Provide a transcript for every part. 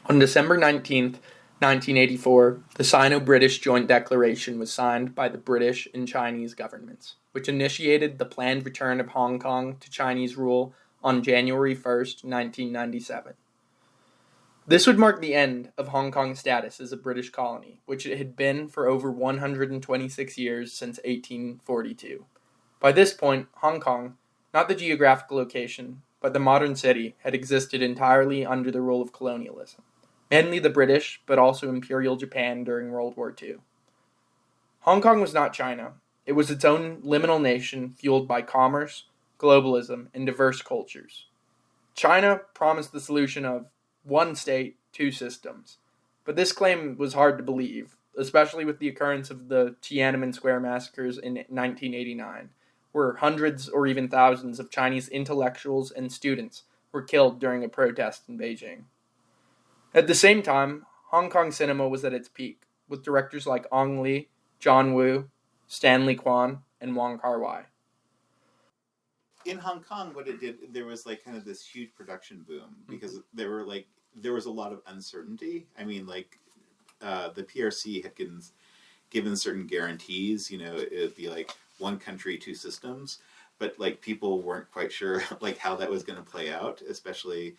On December 19th, 1984, the Sino-British Joint Declaration was signed by the British and Chinese governments, which initiated the planned return of Hong Kong to Chinese rule on January 1st, 1997. This would mark the end of Hong Kong's status as a British colony, which it had been for over 126 years since 1842. By this point, Hong Kong, not the geographical location, but the modern city, had existed entirely under the rule of colonialism, mainly the British, but also Imperial Japan during World War II. Hong Kong was not China. It was its own liminal nation fueled by commerce, globalism, and diverse cultures. China promised the solution of one state, two systems, but this claim was hard to believe, especially with the occurrence of the Tiananmen Square massacres in 1989, where hundreds or even thousands of Chinese intellectuals and students were killed during a protest in Beijing. At the same time, Hong Kong cinema was at its peak, with directors like Ong Lee, John Woo, Stanley Kwan, and Wong Kar-wai. In Hong Kong, what it did, there was like kind of this huge production boom because there was a lot of uncertainty. I mean, the PRC had given certain guarantees. You know, it'd be like one country, two systems, but like people weren't quite sure like how that was going to play out, especially,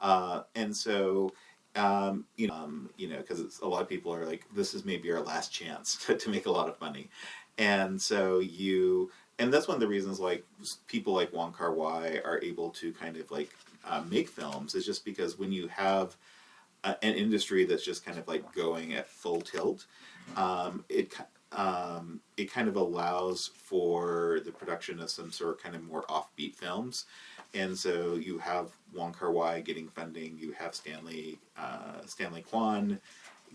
and so. Because a lot of people are like, this is maybe our last chance to make a lot of money. And so and that's one of the reasons like people like Wong Kar-wai are able to kind of like make films, is just because when you have an industry that's just kind of like going at full tilt, it kind of allows for the production of some sort of kind of more offbeat films. And so you have Wong Kar-wai getting funding, you have Stanley Kwan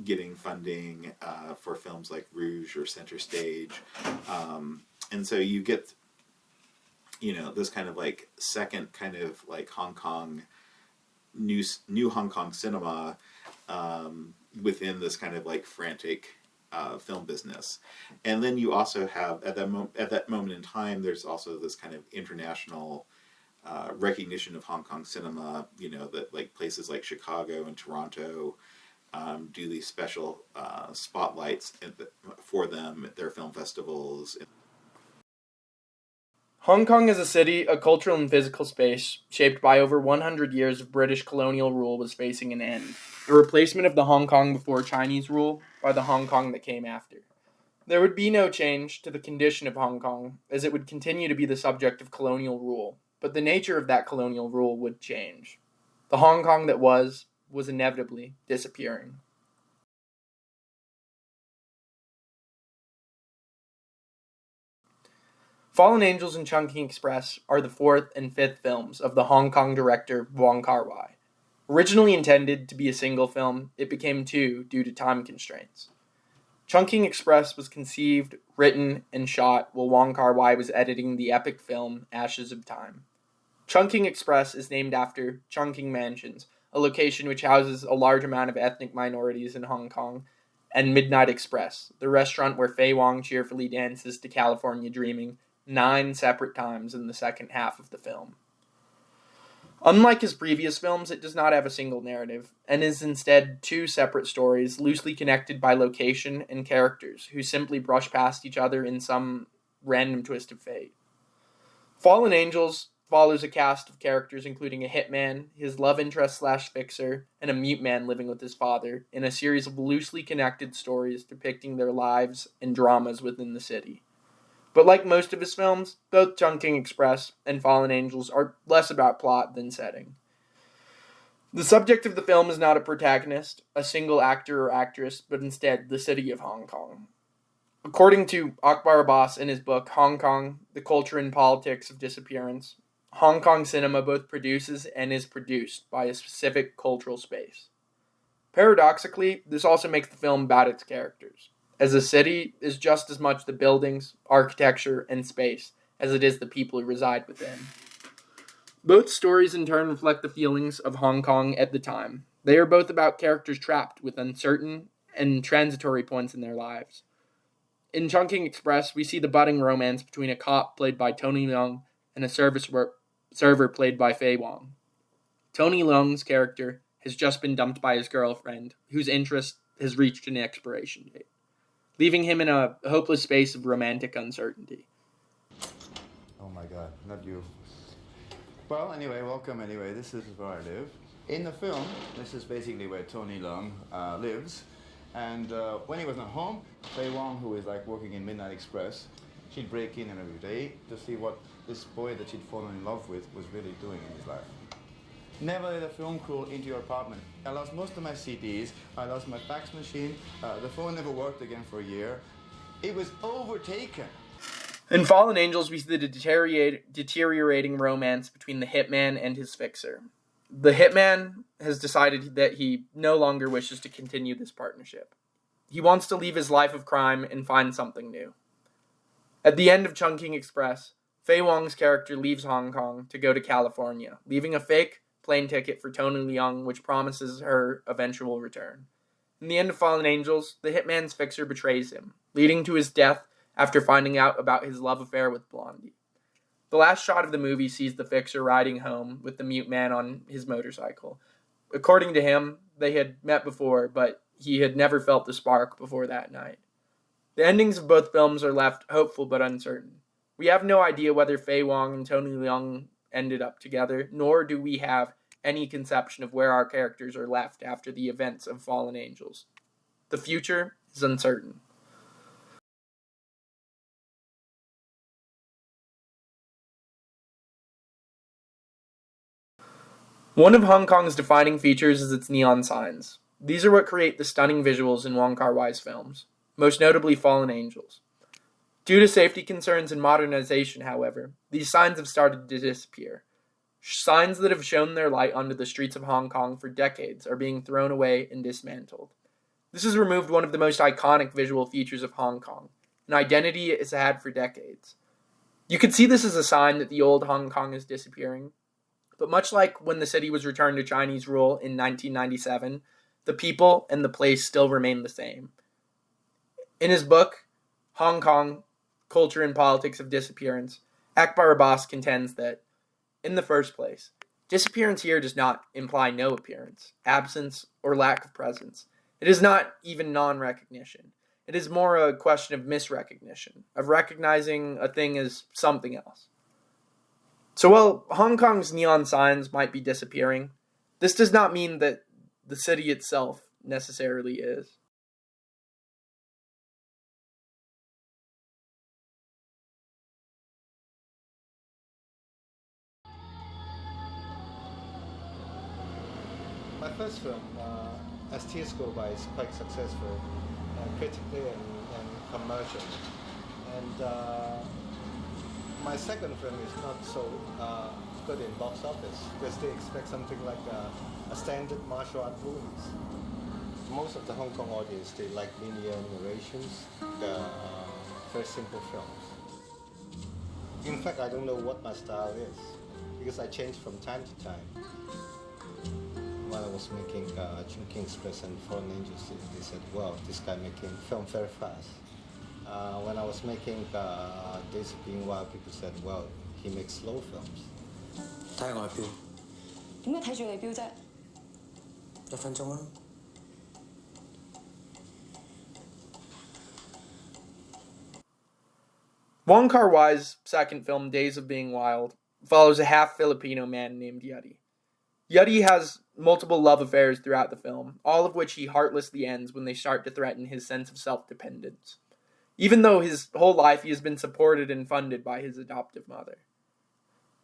getting funding for films like Rouge or Center Stage. And so you get, this kind of like second kind of like Hong Kong, new Hong Kong cinema within this kind of like frantic film business. And then you also have, at that moment in time, there's also this kind of international recognition of Hong Kong cinema, that like places like Chicago and Toronto do these special spotlights for them at their film festivals. Hong Kong as a city, a cultural and physical space shaped by over 100 years of British colonial rule was facing an end. The replacement of the Hong Kong before Chinese rule by the Hong Kong that came after. There would be no change to the condition of Hong Kong, as it would continue to be the subject of colonial rule, but the nature of that colonial rule would change. The Hong Kong that was inevitably disappearing. Fallen Angels and Chungking Express are the fourth and fifth films of the Hong Kong director Wong Kar-wai. Originally intended to be a single film, it became two due to time constraints. Chungking Express was conceived, written, and shot while Wong Kar-wai was editing the epic film Ashes of Time. Chungking Express is named after Chungking Mansions, a location which houses a large amount of ethnic minorities in Hong Kong, and Midnight Express, the restaurant where Fei Wong cheerfully dances to California Dreaming 9 separate times in the second half of the film. Unlike his previous films, it does not have a single narrative, and is instead two separate stories loosely connected by location and characters who simply brush past each other in some random twist of fate. Fallen Angels follows a cast of characters including a hitman, his love interest / fixer, and a mute man living with his father in a series of loosely connected stories depicting their lives and dramas within the city. But like most of his films, both Chungking Express and Fallen Angels are less about plot than setting. The subject of the film is not a protagonist, a single actor or actress, but instead the city of Hong Kong. According to Akbar Abbas in his book Hong Kong, The Culture and Politics of Dissappearance, Hong Kong cinema both produces and is produced by a specific cultural space. Paradoxically, this also makes the film about its characters, as a city is just as much the buildings, architecture, and space as it is the people who reside within. Both stories in turn reflect the feelings of Hong Kong at the time. They are both about characters trapped with uncertain and transitory points in their lives. In Chungking Express, we see the budding romance between a cop played by Tony Leung and a server played by Fei Wong. Tony Leung's character has just been dumped by his girlfriend, whose interest has reached an expiration date, leaving him in a hopeless space of romantic uncertainty. Oh my god, not you. Well, anyway, welcome anyway. This is where I live. In the film, this is basically where Tony Leung lives. And when he was not home, Faye Wong, who is like working in Midnight Express, she'd break in every day to see what this boy that she'd fallen in love with was really doing in his life. Never let a film crew into your apartment. I lost most of my CDs. I lost my fax machine. The phone never worked again for a year. It was overtaken. In Fallen Angels, we see the deteriorating romance between the hitman and his fixer. The hitman has decided that he no longer wishes to continue this partnership. He wants to leave his life of crime and find something new. At the end of Chungking Express, Faye Wong's character leaves Hong Kong to go to California, leaving a fake plane ticket for Tony Leung, which promises her eventual return. In the end of Fallen Angels, the hitman's fixer betrays him, leading to his death after finding out about his love affair with Blondie. The last shot of the movie sees the fixer riding home with the mute man on his motorcycle. According to him, they had met before, but he had never felt the spark before that night. The endings of both films are left hopeful but uncertain. We have no idea whether Faye Wong and Tony Leung ended up together, nor do we have any conception of where our characters are left after the events of Fallen Angels. The future is uncertain. One of Hong Kong's defining features is its neon signs. These are what create the stunning visuals in Wong Kar-wai's films, most notably Fallen Angels. Due to safety concerns and modernization, however, these signs have started to disappear. Signs that have shone their light onto the streets of Hong Kong for decades are being thrown away and dismantled. This has removed one of the most iconic visual features of Hong Kong, an identity it has had for decades. You could see this as a sign that the old Hong Kong is disappearing, but much like when the city was returned to Chinese rule in 1997, the people and the place still remain the same. In his book, Hong Kong, Culture and Politics of Dissappearance, Akbar Abbas contends that, in the first place, disappearance here does not imply no appearance, absence, or lack of presence. It is not even non-recognition. It is more a question of misrecognition, of recognizing a thing as something else. So while Hong Kong's neon signs might be disappearing, this does not mean that the city itself necessarily is. My first film, As Tears Go By, is quite successful, critically and commercially. And my second film is not so good in box office because they expect something like a standard martial art movies. Most of the Hong Kong audience, they like linear narrations, very simple films. In fact, I don't know what my style is because I change from time to time. When I was making Chungking Express and Fallen Angels, they said, well, this guy making film very fast. When I was making Days of Being Wild, people said, well, he makes slow films. 睇下我嘅錶，點解睇住你錶啫？1分鐘啦。Wong Kar-wai's second film, Days of Being Wild, follows a half-Filipino man named Yuddy. Yuddy has multiple love affairs throughout the film, all of which he heartlessly ends when they start to threaten his sense of self-dependence, even though his whole life he has been supported and funded by his adoptive mother.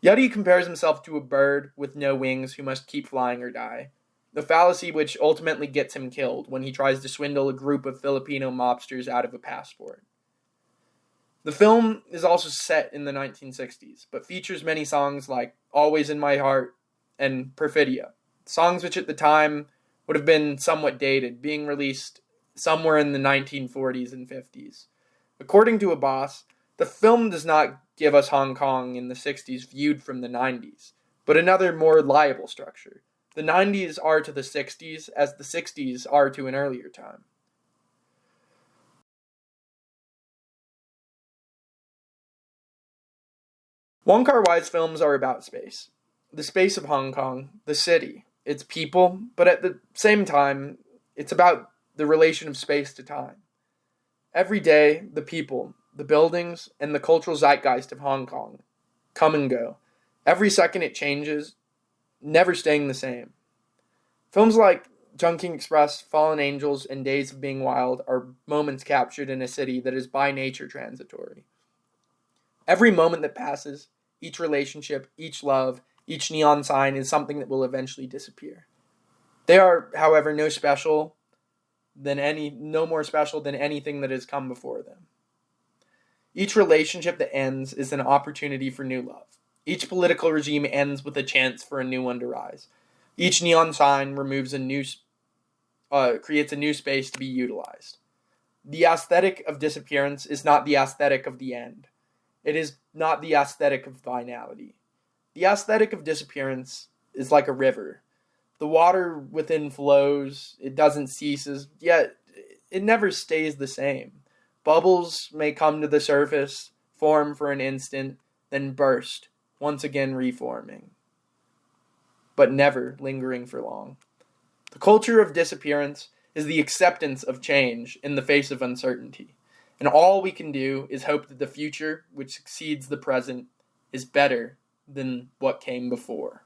Yuddy compares himself to a bird with no wings who must keep flying or die, the fallacy which ultimately gets him killed when he tries to swindle a group of Filipino mobsters out of a passport. The film is also set in the 1960s, but features many songs like Always in My Heart and Perfidia, songs which at the time would have been somewhat dated, being released somewhere in the 1940s and 50s. According to Abbas, the film does not give us Hong Kong in the 60s viewed from the 90s, but another more liable structure. The 90s are to the 60s as the 60s are to an earlier time. Wong Kar-wai's films are about space. The space of Hong Kong, the city, its people, but at the same time, it's about the relation of space to time. Every day, the people, the buildings, and the cultural zeitgeist of Hong Kong come and go. Every second it changes, never staying the same. Films like Chungking Express, Fallen Angels, and Days of Being Wild are moments captured in a city that is by nature transitory. Every moment that passes, each relationship, each love, each neon sign is something that will eventually disappear. They are, however, no more special than anything that has come before them. Each relationship that ends is an opportunity for new love. Each political regime ends with a chance for a new one to rise. Each neon sign creates a new space to be utilized. The aesthetic of disappearance is not the aesthetic of the end. It is not the aesthetic of finality. The aesthetic of disappearance is like a river. The water within flows, it doesn't cease, yet it never stays the same. Bubbles may come to the surface, form for an instant, then burst, once again reforming, but never lingering for long. The culture of disappearance is the acceptance of change in the face of uncertainty, and all we can do is hope that the future, which succeeds the present, is better than what came before.